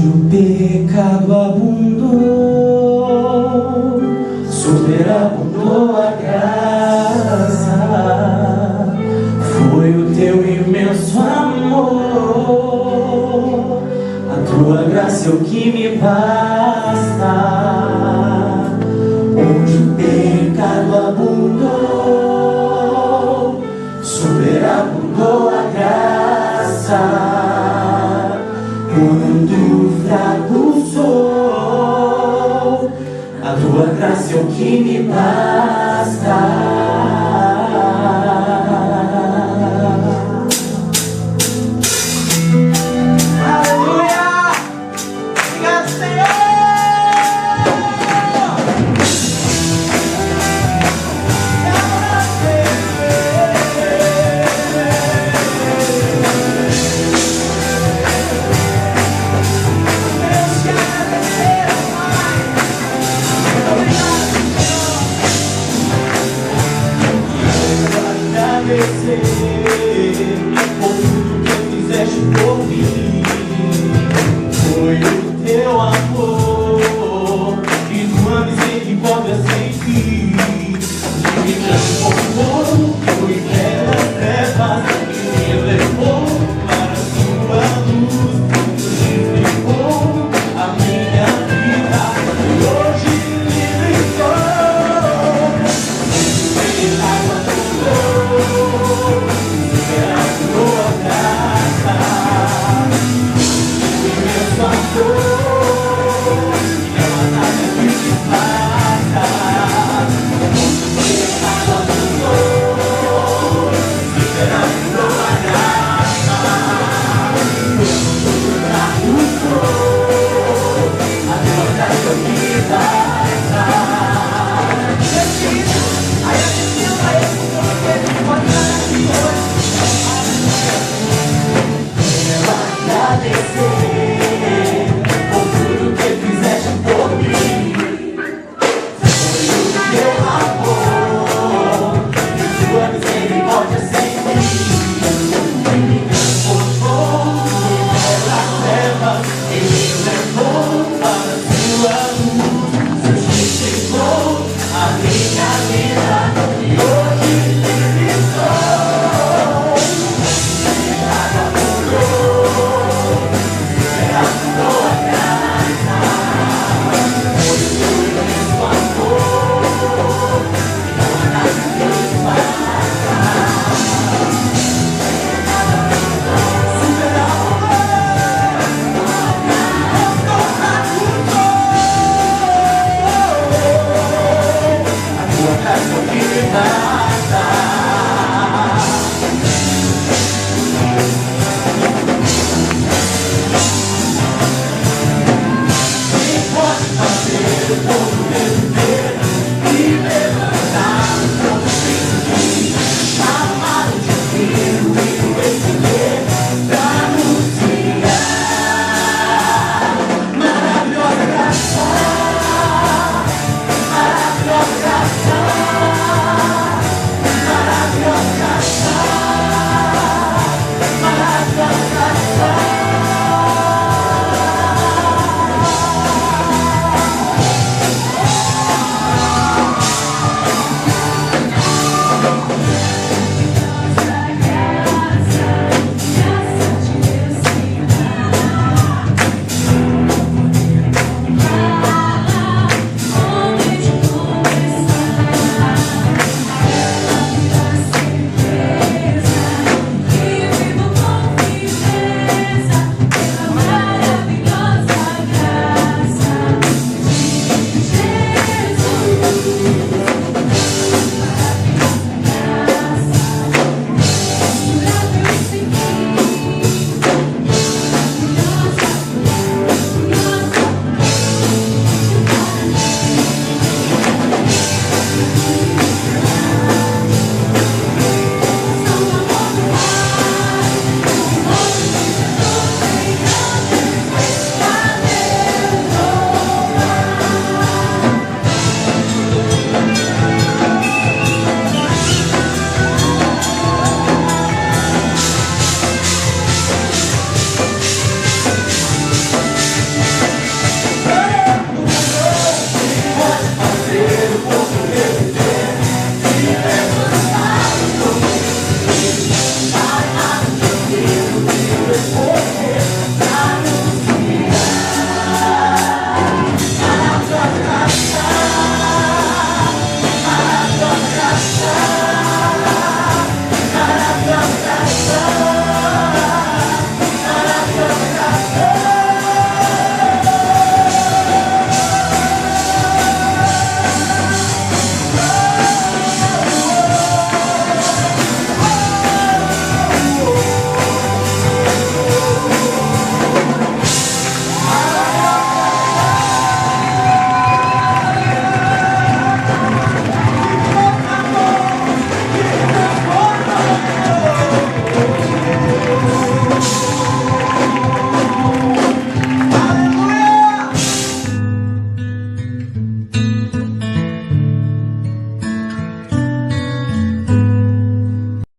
onde o pecado abundou, superabundou a graça. Foi o teu imenso amor, a tua graça é o que me basta. Onde o pecado abundou, superabundou a graça. Quando fraco sou, a tua graça é o que me basta. Por tudo que fizeste por mim, foi o teu amor e tua misericórdia sem fim, que me transformou do inferno às trevas e me levou para a tua luz, justificou a minha vida e hoje livre estou. Ele água a tua vida.